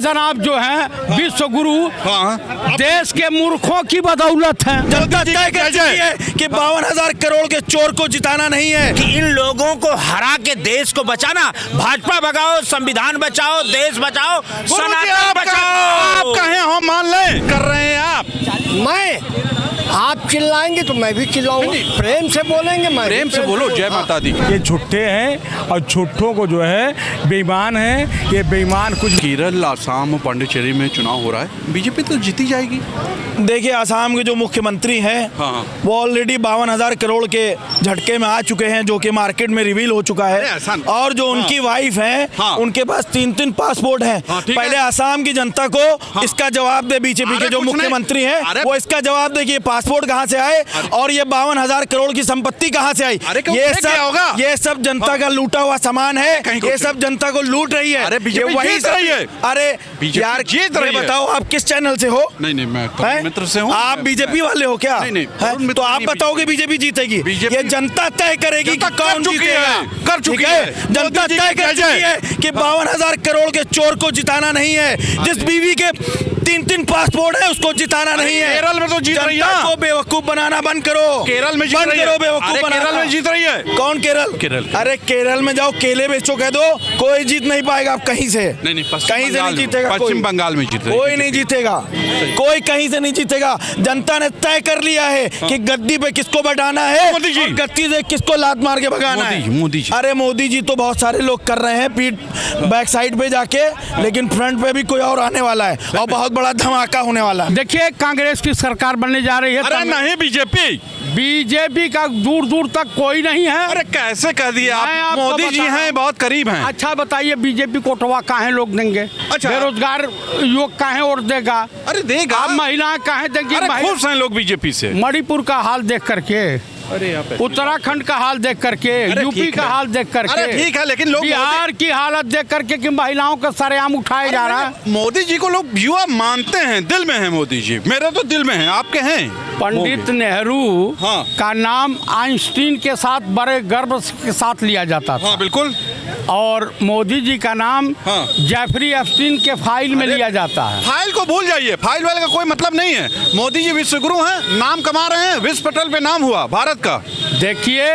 जनाब जो है विश्व गुरु देश के मूर्खों की बदौलत है। जनता तय कर चुकी है कि 52,000 करोड़ के चोर को जिताना नहीं है, कि इन लोगों को हरा के देश को बचाना। भाजपा भगाओ, संविधान बचाओ, देश बचाओ, सनातन बचाओ। आप कहें हम मान लें कर रहे हैं आप। आप चिल्लाएंगे तो मैं भी चिल्लाऊंगा। प्रेम से बोलेंगे, मैं प्रेम से बोलो। जय माता दी। ये झूठे हैं और झूठों को जो है बेईमान है। ये बेईमान कुछ केरल, आसाम और पांडिचेरी में चुनाव हो रहा है, बीजेपी तो जीती जाएगी। देखिए असम के जो मुख्यमंत्री हैं वो ऑलरेडी 52,000 करोड़ के झटके में आ चुके हैं, जो कि मार्केट में रिवील हो चुका है। और जो उनकी वाइफ हैं उनके पास 3-3 पासपोर्ट हैं। पहले असम की जनता को इसका जवाब दे। बीजेपी के जो मुख्यमंत्री हैं वो इसका जवाब दे कि ये पासपोर्ट कहाँ से आए और ये 52,000 करोड़ की संपत्ति कहाँ से आई। ये सब जनता का लूटा हुआ सामान है। ये सब जनता को लूट रही है। अरे यार ये बताओ आप किस चैनल से हो? नहीं मैं मित्र से हूँ। आप बीजेपी वाले हो क्या? नहीं तो आप बताओगे बीजेपी जीतेगी? ये जनता तय करेगी कि कौन जीतेगा। कर चुकी है जनता तय कर चुकी है कि 52,000 करोड़ के चोर को जिताना नहीं है। जिस बीवी के 3-3 पासपोर्ट है उसको जिताना नहीं है। केरल में तो जीत रही है। को बेवकूफ बनाना बंद करो। केरल में जीत रही है। बेवकूफ बनाना। केरल में जीत रही है। कौन केरल? अरे केरल में जाओ केले बेचो कह दो, कोई जीत नहीं पाएगा आप कहीं से। नहीं कहीं से नहीं जीतेगा। पश्चिम बंगाल में जीत कोई नहीं जीतेगा। कोई कहीं से नहीं जीतेगा। जनता ने तय कर लिया है कि गद्दी पे किसको बैठाना है और गद्दी से किसको लात मार के भगाना है। मोदी जी। अरे मोदी जी तो बहुत सारे लोग कर रहे हैं पीठ बैक साइड पे जाके, लेकिन फ्रंट पे भी कोई और आने वाला है और बहुत बड़ा धमाका होने वाला है। देखिए कांग्रेस की सरकार बनने जा रही है। अरे नहीं बीजेपी का दूर दूर तक कोई नहीं है। अरे कैसे कह दिए आप? मोदी जी हैं, बहुत करीब हैं। अच्छा बताइए बीजेपी को कोटवा काहे लोग देंगे? अच्छा। बेरोजगार युवक काहे वोट देगा? अरे देगा। आप महिलाएं काहे देंगी? खुश हैं लोग बीजेपी से। मणिपुर का हाल देख करके, उत्तराखंड का हाल देख करके, यूपी का हाल देख करके, ठीक है, लेकिन लोग बिहार की हालत देख करके कि महिलाओं का सरेआम उठाया जा रहा है। मोदी जी को लोग युवा मानते हैं, दिल में है मोदी जी। मेरे तो दिल में है, आपके हैं? पंडित नेहरू का नाम आइंस्टीन के साथ बड़े गर्व के साथ लिया जाता था। बिल्कुल। और मोदी जी का नाम जेफरी एप्स्टीन के फाइल में लिया जाता है। फाइल को भूल जाइए, फाइल वाले का कोई मतलब नहीं है। मोदी जी विश्व गुरु हैं, नाम कमा रहे हैं, विश्व पटल पे नाम हुआ भारत का। देखिए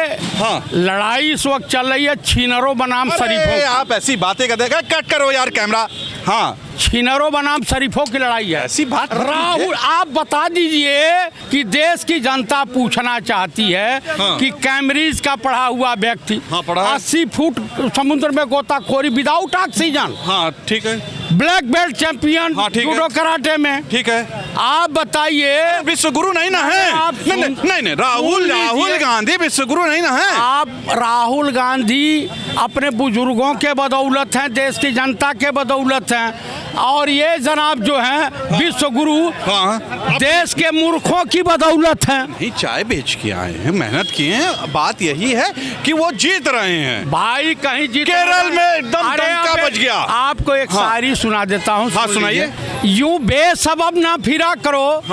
लड़ाई इस वक्त चल रही है छीनरों बनाम शरीफों। आप ऐसी बातें कर देगा, कट करो यार कैमरा। छीनरों बनाम शरीफों की लड़ाई है। ऐसी बात राहुल आप बता दीजिए कि देश की जनता पूछना चाहती है कि कैमरीज का पढ़ा हुआ व्यक्ति 80 फुट समुद्र में गोताखोरी विदाउट ऑक्सीजन, ठीक है, black belt champion judo karate में, ठीक है, आप बताइए विश्व गुरु नहीं ना है? नहीं, राहुल गांधी विश्व गुरु नहीं ना है? आप राहुल गांधी अपने बुजुर्गों के बदौलत हैं, देश की जनता के बदौलत हैं। और ये जनाब जो है विश्व गुरु देश के मूर्खों की बदौलत है। नहीं, चाय बेच के आए हैं, मेहनत किए हैं। बात यही है कि वो जीत रहे हैं भाई। कहीं जीत केरल में एकदम डंका बज गया। आपको एक शायरी सुना देता हूँ। सुनाइए। यूं बेसबब ना फिरा करो,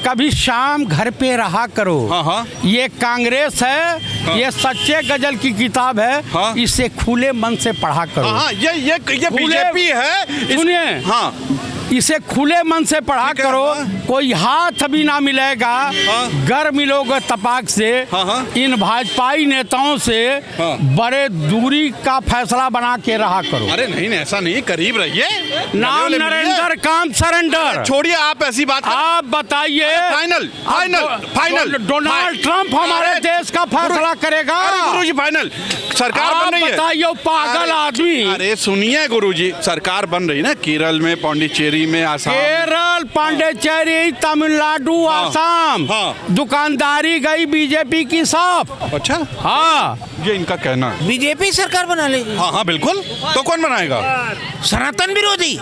कभी शाम घर पे रहा करो। ये कांग्रेस है, ये सच्चे गजल की किताब है, इसे खुले मन से पढ़ा करो। ये बीजेपी है। सुनिए, इसे खुले मन से पढ़ा करो, कोई हाथ भी ना मिलेगा, घर मिलोगे तपाक से। इन भाजपाई नेताओं से बड़े दूरी का फैसला बना के रहा करो। अरे नहीं, ऐसा नहीं, करीब रहिए। नाम नरेंद्र काम सरेंडर। छोड़िए आप ऐसी बात। आप बताइए फाइनल डोनाल्ड ट्रंप हमारे देश का फैसला करेगा। गुरुजी फाइनल सरकार बन रही है। बताइए पागल आदमी। अरे सुनिए गुरुजी, सरकार बन रही है ना केरल में, पांडिचेरी में, आसाम। केरल, पांडिचेरी, तमिलनाडु, आसाम, दुकानदारी गई बीजेपी की साफ। अच्छा, ये इनका कहना है। बीजेपी सरकार बना लेगी। हाँ बिल्कुल। तो कौन बनाएगा? सनातन विरोधी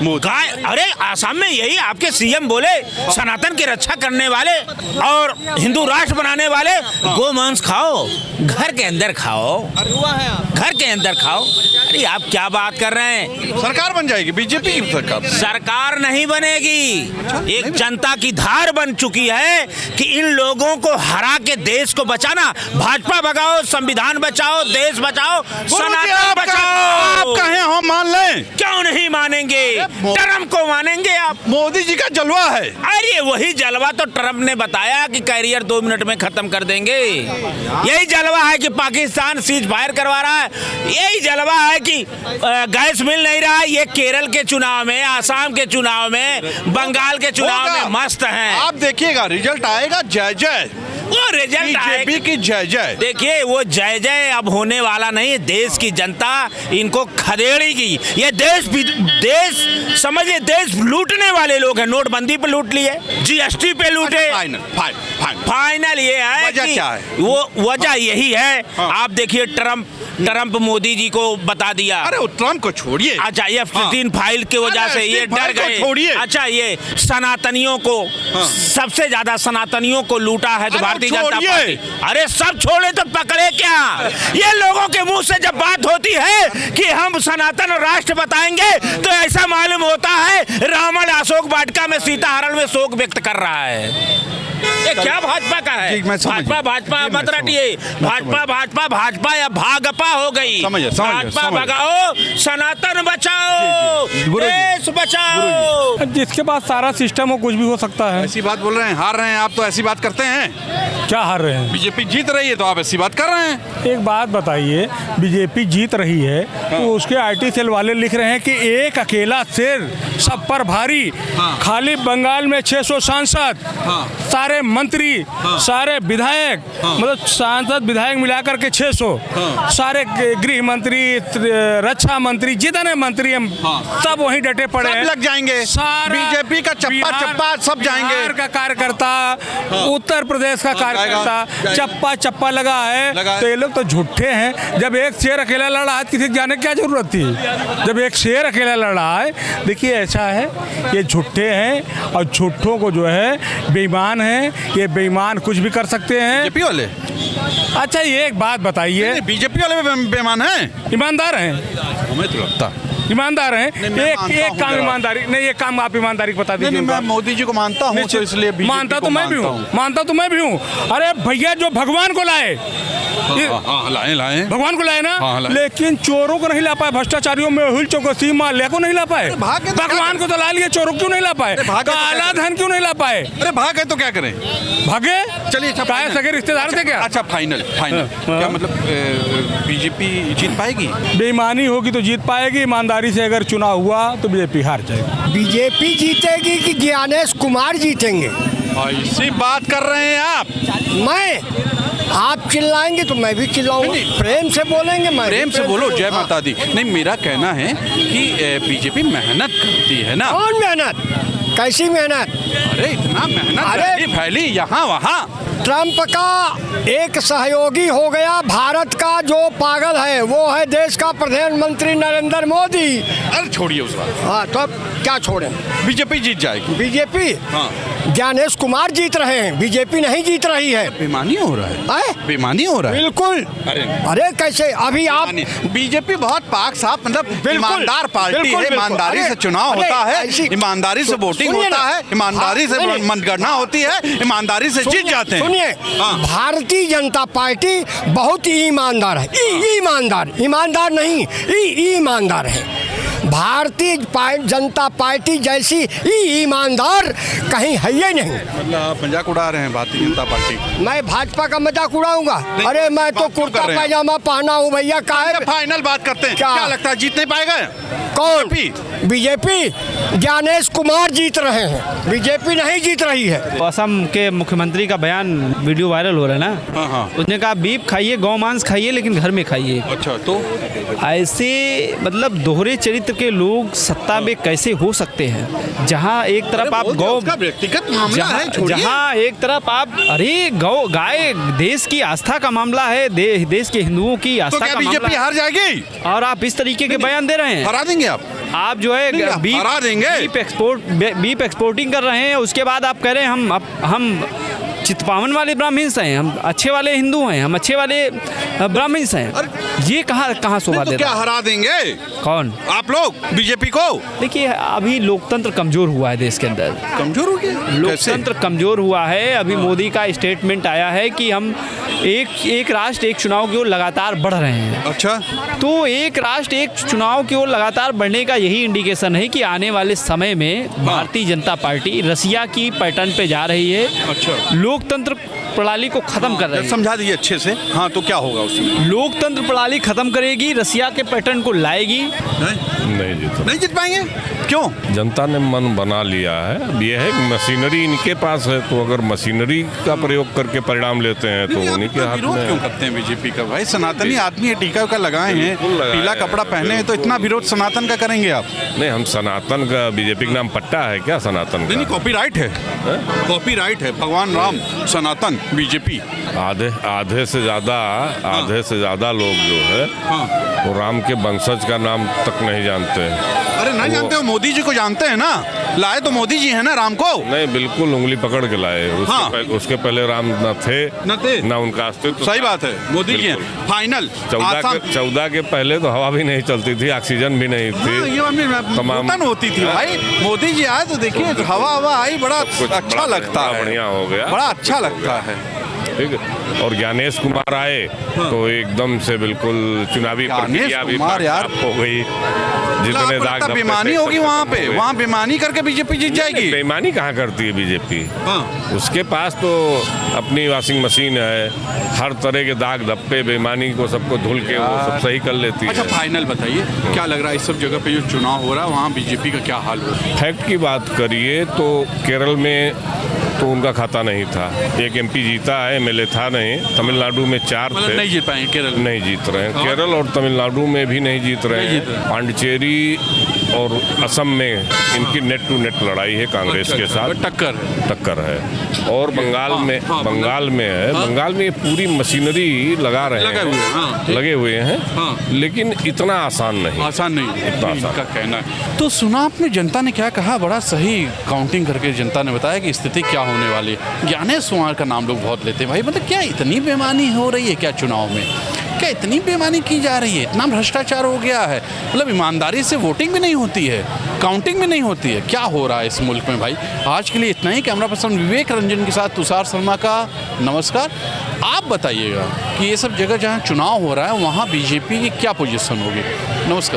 मोदी। अरे आसाम में यही आपके सीएम बोले, सनातन की रक्षा करने वाले और हिंदू राष्ट्र बनाने वाले। गोमांस खाओ, घर के अंदर खाओ, घर के अंदर खाओ। अरे आप क्या बात कर रहे हैं? सरकार बन जाएगी बीजेपी की सरकार। सरकार नहीं बनेगी। एक जनता की धार बन चुकी है कि इन लोगों को हरा के देश को बचाना। भाजपा भगाओ, संविधान बचाओ, देश बचाओ, सनातन आप बचाओ। कहें हम मान लें, क्यों नहीं मानेंगे? ट्रम्प को मानेंगे आप? मोदी जी का जलवा है। अरे वही जलवा तो ट्रम्प ने बताया कि कैरियर 2 मिनट में खत्म कर देंगे। यही जलवा है कि पाकिस्तान सीज फायर करवा रहा है। यही जलवा है कि गैस मिल नहीं रहा है। ये केरल के चुनाव में, आसाम के चुनाव में, बंगाल के चुनाव में मस्त हैं। आप देखिएगा रिजल्ट आएगा, जय जय, वो रिजल्ट बीजेपी की जय जय। देखिए वो जय जय अब होने वाला नहीं। देश की जनता इनको खदेड़ेगी। ये देश समझिए, देश लूटने वाले लोग हैं। नोटबंदी पे लूट लिए, जीएसटी पे लूटे। फाइनल ये है वजह कि क्या है? वो वजह यही है। आप देखिए ट्रम्प मोदी जी को बता दिया। अरे वो ट्रम्प को छोड़िए। अच्छा, ये F-15 फाइल की वजह से ये डर गए। छोड़िए। अच्छा, ये सनातनियों को सबसे ज्यादा सनातनियों को लूटा है तो भारतीय जनता पार्टी। अरे सब छोड़े तो पकड़े क्या? ये लोगों के मुंह से जब बात होती है कि हम सनातन राष्ट्र बताएंगे तो ऐसा मालूम होता है रावण अशोक वाटिका में सीताहरण में शोक व्यक्त कर रहा है। ये क्या भाजपा का है? भाजपा मत रटिए। भाजपा या भागपा हो गई। भाजपा भगाओ, सनातन बचाओ, देश बचाओ। जिसके पास सारा सिस्टम हो कुछ भी हो सकता है। ऐसी बात बोल रहे हैं, हार रहे हैं आप तो ऐसी बात करते हैं। क्या हार रहे हैं? बीजेपी जीत रही है तो आप ऐसी बात कर रहे हैं। एक बात बताइए, बीजेपी जीत रही है तो उसके आईटी सेल वाले लिख रहे हैं कि एक अकेला शेर सब पर भारी। खाली बंगाल में 600 सांसद, सारे मंत्री, सारे विधायक, मतलब सांसद विधायक मिलाकर के 600, सारे गृह मंत्री, रक्षा मंत्री, जितने मंत्री हैं सब वहीं डटे पड़े हैं। लग जाएंगे बीजेपी का चप्पा चप्पा सब जाएंगे। बिहार का कार्यकर्ता, उत्तर प्रदेश का कार्यकर्ता चप्पा लगा है। तो ये लोग तो झूठे हैं। जब एक शेर अकेला लड़ा है किसी जाने की क्या जरूरत थी? जब एक शेर अकेला लड़ा है, देखिए ऐसा है, ये झूठे हैं और झूठों को जो है बेईमान है। ये बेईमान कुछ भी कर सकते हैं। बीजेपी वाले, अच्छा ये एक बात बताइए, बीजेपी वाले भी बेईमान हैं? ईमानदार हैं? हमें तो लगता ईमानदार हैं। एक काम ईमानदारी नहीं, एक काम आप ईमानदारी बता दीजिए। मैं मोदी जी को मानता हूँ तो इसलिए मानता तो मैं भी हूँ। अरे भैया जो भगवान को लाए, लाए भगवान को लाए ना, लेकिन चोरों को नहीं ला पाए, भ्रष्टाचारियों में हुल चौकसी माल्या को नहीं ला पाए। भगवान को तो ला लिए, चोरों क्यों नहीं ला पाए? काला धन क्यों नहीं ला पाए? अरे भागे तो क्या करें? भागे चलिए, क्या सगे रिश्तेदार थे क्या? अच्छा फाइनल क्या मतलब बीजेपी जीत पाएगी? बेईमानी होगी तो जीत पाएगी, ईमानदारी से अगर चुनाव हुआ तो बीजेपी हार जाएगी। बीजेपी जीतेगी कि ज्ञानेश कुमार जीतेंगे? ऐसी बात कर रहे हैं आप? आप चिल्लाएंगे तो मैं भी चिल्लाऊंगा। प्रेम से बोलेंगे, मैं प्रेम से बोलो। जय माता दी। नहीं, मेरा कहना है कि बीजेपी मेहनत करती है ना। कौन मेहनत? कैसी मेहनत? अरे इतना मेहनत फैली यहाँ वहाँ। ट्रम्प का एक सहयोगी हो गया भारत का जो पागल है, वो है देश का प्रधानमंत्री नरेंद्र मोदी। अरे छोड़िए उस बात। हाँ तो अब क्या छोड़ें? बीजेपी जीत जाएगी। बीजेपी, हाँ, ज्ञानेश कुमार जीत रहे हैं, बीजेपी नहीं जीत रही है। बेईमानी हो रहा है। बेईमानी हो रहा है बिल्कुल। अरे कैसे? अभी आप बीजेपी बहुत पाक साफ, मतलब ईमानदार पार्टी है। ईमानदारी से चुनाव होता है, ईमानदारी से वोटिंग होता है, ईमानदारी से मतगणना होती है, ईमानदारी से जीत जाते हैं। सुनिए, भारतीय जनता पार्टी बहुत ही ईमानदार है। ईमानदार नहीं, ईमानदार है। भारतीय जनता पार्टी जैसी ईमानदार कहीं है ही नहीं। मतलब मजाक उड़ा रहे हैं भारतीय जनता पार्टी? मैं भाजपा का मजाक उड़ाऊंगा? अरे मैं तो कुर्ता पैजामा पहना हूँ भैया। काहे फाइनल बात करते हैं, क्या लगता है जीत नहीं पाएगा? कौन? बीजेपी। ज्ञानेश कुमार जीत रहे हैं, बीजेपी नहीं जीत रही है। असम के मुख्यमंत्री का बयान वीडियो वायरल हो रहा है ना। हाँ। उसने कहा बीफ खाइए, गौ मांस खाइए, लेकिन घर में खाइए। अच्छा, तो ऐसे मतलब दोहरे चरित्र के लोग सत्ता में कैसे हो सकते हैं? जहाँ एक तरफ आप गौ, व्यक्तिगत मामला है, जहाँ एक तरफ आप, अरे गौ गाय देश की आस्था का मामला है, देश के हिंदुओं की आस्था का मामला। बीजेपी हार जाएगी और आप इस तरीके के बयान दे रहे हैं। हरा देंगे आप जो है बीफ एक्सपोर्टिंग कर रहे हैं, उसके बाद आप कह रहे हैं हम चितपावन वाले ब्राह्मण्स हैं, हम अच्छे वाले हिंदू हैं, हम अच्छे वाले ब्राह्मण्स हैं। ये कहाँ शोभा तो देता क्या है? हरा देंगे कौन? आप लोग बीजेपी को? देखिए अभी लोकतंत्र कमजोर हुआ है देश के अंदर, कमजोर हो गया। लोकतंत्र कमजोर हुआ है। अभी मोदी का स्टेटमेंट आया है कि हम एक राष्ट्र एक चुनाव की ओर लगातार बढ़ रहे हैं। अच्छा, तो एक राष्ट्र एक चुनाव की ओर लगातार बढ़ने का यही इंडिकेशन है कि आने वाले समय में भारतीय जनता पार्टी रसिया की पैटर्न पे जा रही है। अच्छा, लोकतंत्र प्रणाली को खत्म कर रही है। समझा दीजिए अच्छे से। हाँ, तो क्या होगा उसमें? लोकतंत्र प्रणाली खत्म करेगी, रसिया के पैटर्न को लाएगी। नहीं जीत पाएंगे। क्यों? जनता ने मन बना लिया है। अब ये है कि मशीनरी इनके पास है, तो अगर मशीनरी का प्रयोग करके परिणाम लेते हैं तो उन्हीं के हाथ विरोध क्यों में। करते हैं बीजेपी का? भाई सनातनी आदमी है, टीका का लगाए हैं, पीला कपड़ा पहने हैं, तो इतना विरोध सनातन का करेंगे आप? नहीं, हम सनातन का, बीजेपी का नाम पट्टा है क्या सनातन नहीं, का? कॉपीराइट है, कॉपीराइट है। भगवान राम, सनातन, बीजेपी। आधे से ज्यादा लोग जो है वो राम के वंशज का नाम तक नहीं जानते हैं। अरे नहीं जानते हो? मोदी जी को जानते हैं ना, लाए तो मोदी जी है ना राम को। नहीं, बिल्कुल उंगली पकड़ के लाए। उसके पहले राम न थे न उनका अस्तित्व। सही बात है, मोदी जी हैं फाइनल। 14 के पहले तो हवा भी नहीं चलती थी, ऑक्सीजन भी नहीं थी, तमाम होती थी भाई। मोदी जी आए तो देखिए हवा आई, बड़ा अच्छा लगता है, बढ़िया हो गया, बड़ा अच्छा लगता है। ठीक है। और ज्ञानेश कुमार आए तो एकदम से बिल्कुल चुनावी प्रक्रिया भी साफ हो गई। जितने दाग बेईमानी होगी वहाँ पे, वहाँ बेईमानी करके बीजेपी जीत जाएगी। बेईमानी कहाँ करती है बीजेपी? उसके पास तो अपनी वॉशिंग मशीन है, हर तरह के दाग धब्बे बेईमानी को सबको धुल के वो सब सही कर लेती है। अच्छा, फाइनल बताइए क्या लग रहा है इस सब जगह पे जो चुनाव हो रहा है वहाँ बीजेपी का क्या हाल हो? फैक्ट की बात करिए तो केरल में तो उनका खाता नहीं था, एक एमपी जीता है, एमएलए था नहीं। तमिलनाडु में 4 थे, नहीं जीत पाएंगे। केरल नहीं जीत रहे हैं, केरल और तमिलनाडु में भी नहीं जीत रहे हैं। पांडिचेरी और असम में इनकी नेट टू नेट लड़ाई है कांग्रेस के साथ, टक्कर है। और बंगाल में है, बंगाल में पूरी मशीनरी लगा रहे हैं, लगे हुए हैं, लेकिन इतना आसान नहीं इनका कहना है। तो सुना आपने जनता ने क्या कहा? बड़ा सही काउंटिंग करके जनता ने बताया कि स्थिति क्या होने वाली है। ज्ञानेश कुमार का नाम लोग बहुत लेते हैं भाई। मतलब क्या इतनी बेईमानी हो रही है क्या चुनाव में? क्या इतनी बेईमानी की जा रही है? इतना भ्रष्टाचार हो गया है? मतलब ईमानदारी से वोटिंग भी नहीं होती है, काउंटिंग भी नहीं होती है। क्या हो रहा है इस मुल्क में भाई? आज के लिए इतना ही। कैमरा पर्सन विवेक रंजन के साथ तुषार शर्मा का नमस्कार। आप बताइएगा कि ये सब जगह जहाँ चुनाव हो रहा है वहाँ बीजेपी की क्या पोजीशन होगी? नमस्कार।